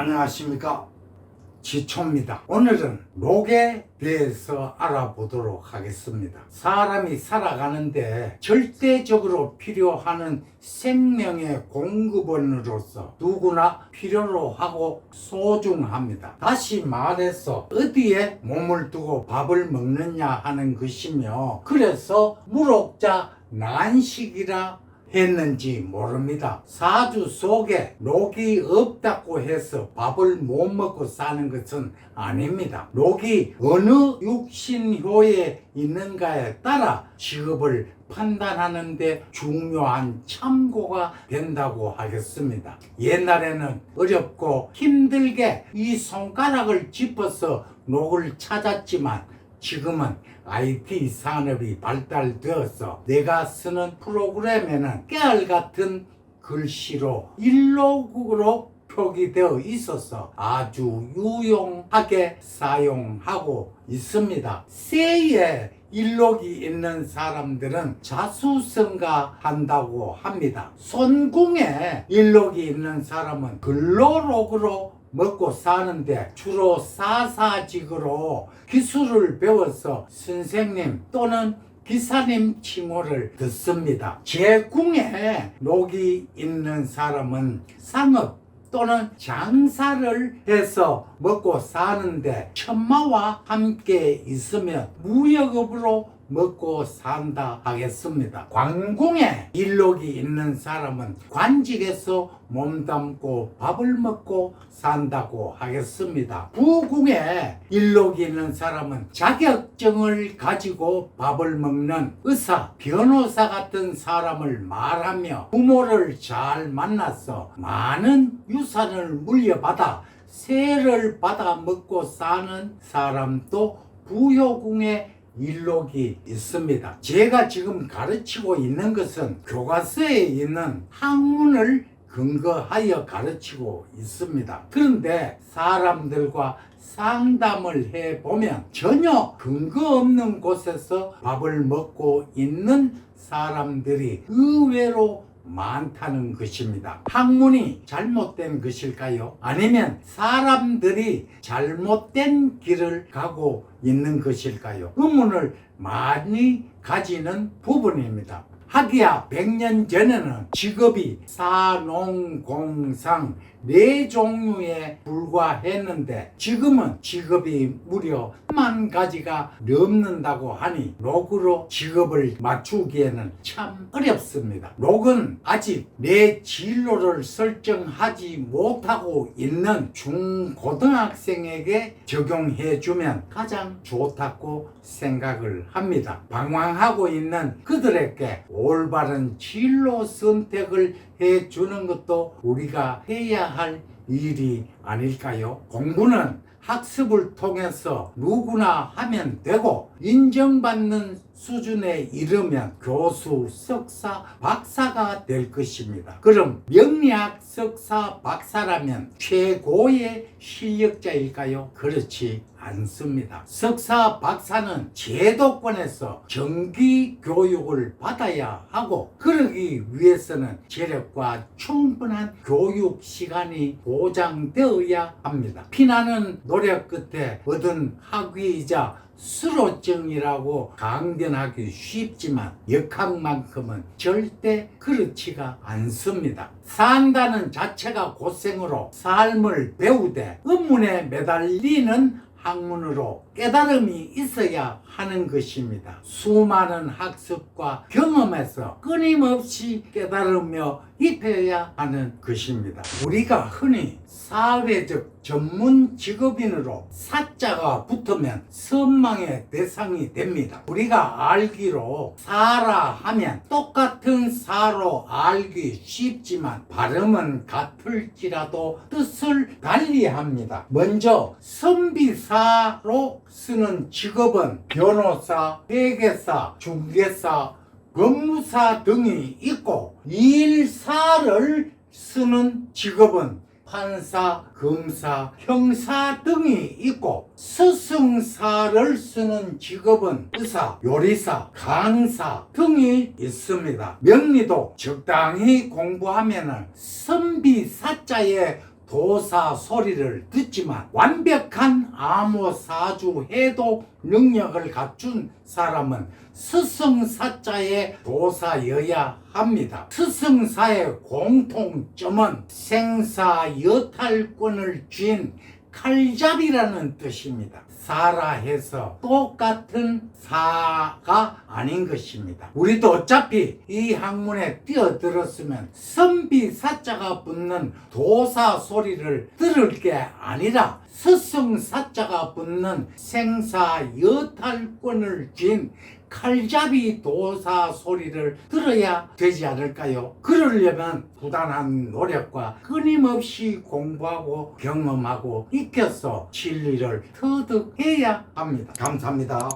안녕하십니까, 지초입니다. 오늘은 록에 대해서 알아보도록 하겠습니다. 사람이 살아가는데 절대적으로 필요한 생명의 공급원으로서 누구나 필요로 하고 소중합니다. 다시 말해서 어디에 몸을 두고 밥을 먹느냐 하는 것이며, 그래서 무록자 난식이라 했는지 모릅니다. 사주 속에 록이 없다고 해서 밥을 못 먹고 사는 것은 아닙니다. 록이 어느 육신효에 있는가에 따라 직업을 판단하는 데 중요한 참고가 된다고 하겠습니다. 옛날에는 어렵고 힘들게 이 손가락을 짚어서 록을 찾았지만, 지금은 IT 산업이 발달되어서 내가 쓰는 프로그램에는 깨알같은 글씨로 일록으로 표기되어 있어서 아주 유용하게 사용하고 있습니다. 쇠에 일록이 있는 사람들은 자수성가한다고 합니다. 손궁에 일록이 있는 사람은 근로록으로 먹고 사는데 주로 사사직으로 기술을 배워서 선생님 또는 기사님 칭호를 듣습니다. 제궁에 록이 있는 사람은 상업 또는 장사를 해서 먹고 사는데 천마와 함께 있으면 무역업으로 먹고 산다 하겠습니다. 관궁에 일록이 있는 사람은 관직에서 몸담고 밥을 먹고 산다고 하겠습니다. 부궁에 일록이 있는 사람은 자격증을 가지고 밥을 먹는 의사, 변호사 같은 사람을 말하며 부모를 잘 만나서 많은 유산을 물려받아 세를 받아 먹고 사는 사람도 부효궁에 일록이 있습니다. 제가 지금 가르치고 있는 것은 교과서에 있는 학문을 근거하여 가르치고 있습니다. 그런데 사람들과 상담을 해보면 전혀 근거 없는 곳에서 밥을 먹고 있는 사람들이 의외로 많다는 것입니다. 학문이 잘못된 것일까요? 아니면 사람들이 잘못된 길을 가고 있는 것일까요? 의문을 많이 가지는 부분입니다. 하기야 100년 전에는 직업이 사농공상 4종류에 불과했는데 지금은 직업이 무려 10,000가지가 넘는다고 하니 록으로 직업을 맞추기에는 참 어렵습니다. 록은 아직 내 진로를 설정하지 못하고 있는 중고등학생에게 적용해주면 가장 좋다고 생각을 합니다. 방황하고 있는 그들에게 올바른 진로 선택을 해주는 것도 우리가 해야 할 일이 아닐까요? 공부는 학습을 통해서 누구나 하면 되고 인정받는 수준에 이르면 교수, 석사, 박사가 될 것입니다. 그럼 명리학 석사, 박사라면 최고의 실력자일까요? 그렇지 않습니다. 석사, 박사는 제도권에서 정기 교육을 받아야 하고, 그러기 위해서는 재력과 충분한 교육 시간이 보장되어야 합니다. 피나는 노력 끝에 얻은 학위이자 수료증이라고 강변하기 쉽지만 역학만큼은 절대 그렇지가 않습니다. 산다는 자체가 고생으로 삶을 배우되 업문에 매달리는 학문으로 깨달음이 있어야 하는 것입니다. 수많은 학습과 경험에서 끊임없이 깨달으며 입혀야 하는 것입니다. 우리가 흔히 사회적 전문 직업인으로 사자가 붙으면 선망의 대상이 됩니다. 우리가 알기로 사라 하면 똑같은 사로 알기 쉽지만 발음은 같을지라도 뜻을 달리합니다. 먼저 선비사로 쓰는 직업은 변호사, 회계사, 중개사, 법무사 등이 있고, 일사를 쓰는 직업은 판사, 검사, 형사 등이 있고, 스승사를 쓰는 직업은 의사, 요리사, 강사 등이 있습니다. 명리도 적당히 공부하면 선비사자에 도사 소리를 듣지만 완벽한 암호사주 해독 능력을 갖춘 사람은 스승사자의 도사여야 합니다. 스승사의 공통점은 생사여탈권을 쥔 칼잡이라는 뜻입니다. 사라 해서 똑같은 사가 아닌 것입니다. 우리도 어차피 이 학문에 뛰어들었으면 선비사자가 붙는 도사 소리를 들을 게 아니라 스승사자가 붙는 생사여탈권을 쥔 칼잡이 도사 소리를 들어야 되지 않을까요? 그러려면 부단한 노력과 끊임없이 공부하고 경험하고 익혀서 진리를 터득해야 합니다. 감사합니다.